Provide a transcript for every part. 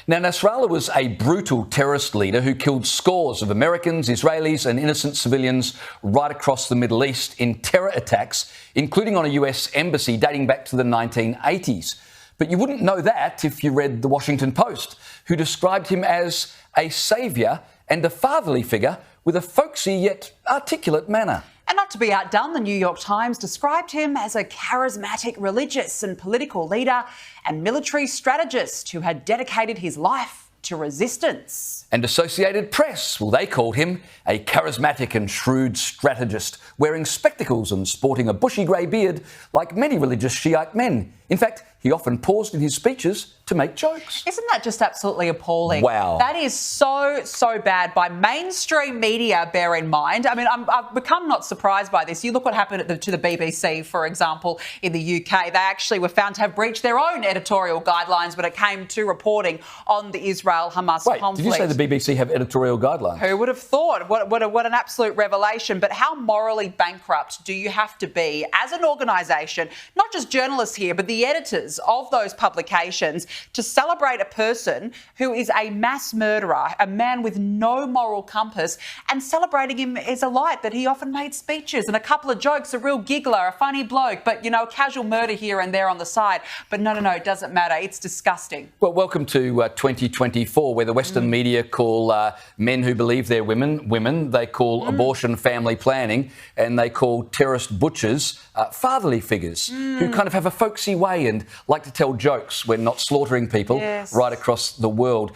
Now, Nasrallah was a brutal terrorist leader who killed scores of Americans, Israelis and innocent civilians right across the Middle East in terror attacks, including on a US embassy dating back to the 1980s. But you wouldn't know that if you read The Washington Post, who described him as a saviour and a fatherly figure with a folksy yet articulate manner. And not to be outdone, the New York Times described him as a charismatic religious and political leader and military strategist who had dedicated his life to resistance. And Associated Press, well, they called him a charismatic and shrewd strategist, wearing spectacles and sporting a bushy grey beard like many religious Shiite men. In fact, he often paused in his speeches to make jokes. Isn't that just absolutely appalling? Wow. That is so bad by mainstream media, bear in mind. I mean, I've become not surprised by this. You look what happened to the BBC, for example, in the UK. They actually were found to have breached their own editorial guidelines when it came to reporting on the Israel-Hamas conflict. Did you say the BBC have editorial guidelines? Who would have thought? What an absolute revelation. But how morally bankrupt do you have to be as an organisation, not just journalists here, but the editors of those publications, to celebrate a person who is a mass murderer, a man with no moral compass, and celebrating him as a light that he often made speeches and a couple of jokes, a real giggler, a funny bloke, but, you know, a casual murder here and there on the side. But no, it doesn't matter. It's disgusting. Well, welcome to 2024, where the Western media call men who believe they're women. They call abortion family planning, and they call terrorist butchers fatherly figures who kind of have a folksy way and like to tell jokes when not slaughtering people right across the world.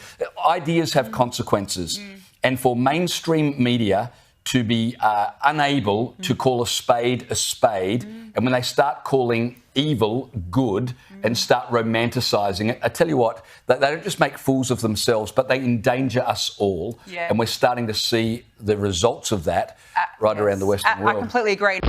Ideas have consequences. And for mainstream media to be unable to call a spade, and when they start calling evil good and start romanticising it, I tell you what, they don't just make fools of themselves, but they endanger us all. And we're starting to see the results of that around the Western world. I completely agree.